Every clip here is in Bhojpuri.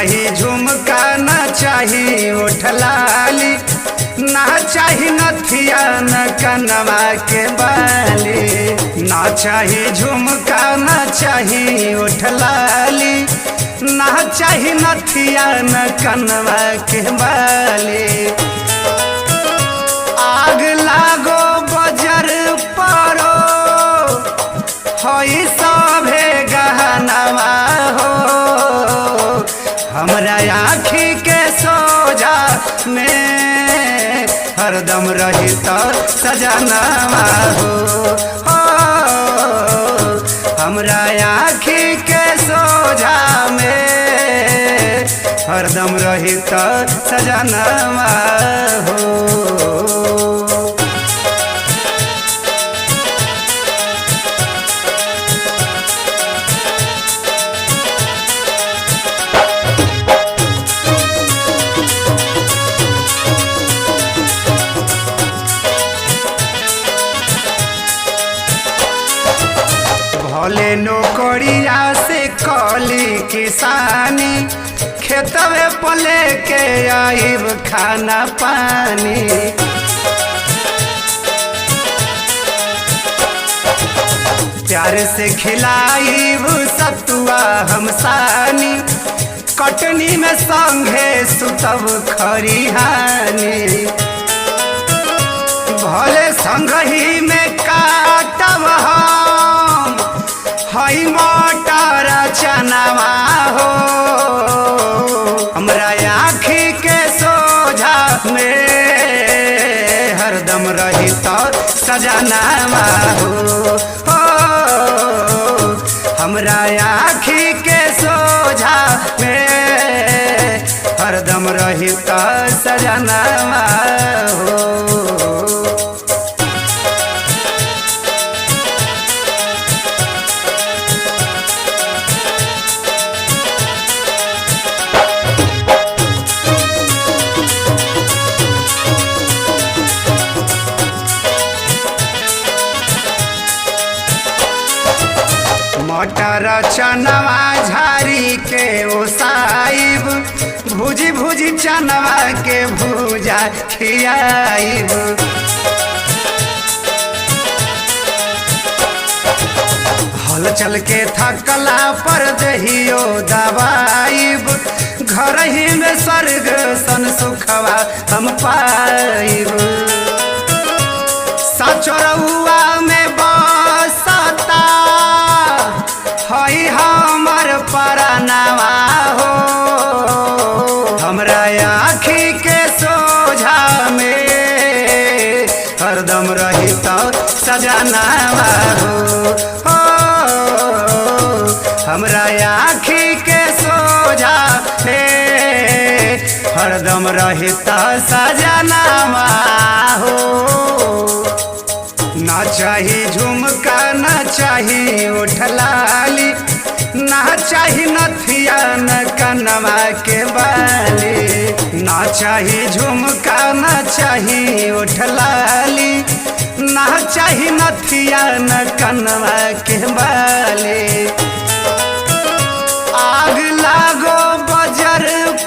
चाही झुमका ना चाही ओठलाली, ना चाही नथिया न कनवा के बाली। ना चाही झुमका ना चाही ओठलाली, ना चाही नथिया न कनवा के बाली। आग लागो बजर परो होई सभे गहनवा हो, हमरा आँखी के सोझा में हरदम रही तो सजनवा हो। हमरा आँखी के सोझा में हरदम रही तो सजनवा हो। भले नौकरिया से कली किसानी, खेतवे पले के आइब खाना पानी। प्यार से खिलाइब सतुआ हम सानी, कटनी में संघे सुतब खरिहानी। भले संगही में काटब हम हई मटर चनवा हो, हमरा आँखी के सोझा में हरदम रही तो सजनवा हो। हमरा आँखी के सोझा में हरदम रही तो सजनवा हो। मटर चनवा झारी के ओसाइब, भुजी भुजी चनवा के भूजा खियाइब। हल चल के थकला पर दहियो दबाइब, घर ही में स्वर्ग सन सुखवा हम पाइब। सचरउआ में बसता हई हमर परनवा हो, हमरा आँखी के सोझा में हरदम रही तो सजनवा हो। हमरा आँखी के सोझा में हरदम रही तो सजनवा हो। ना चाही झुमका ना चाही ओठलाली, ना चाही नथिया न कनवा के बाली। ना चाही झुमका ना चाही ओठलाली, ना चाही नथिया न कनवा के बाली। आग लागो बजर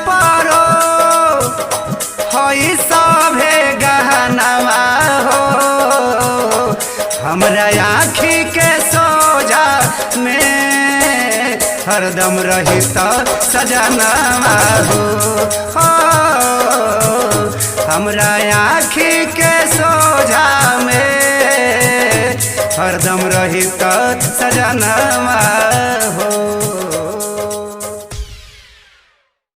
परो होई सभे गहनवा हो, हमरा आँखी के सोझा में हरदम रही तो सजनवा हो। हमरा आँखी के सोझा में हरदम रही तो सजनवा हो।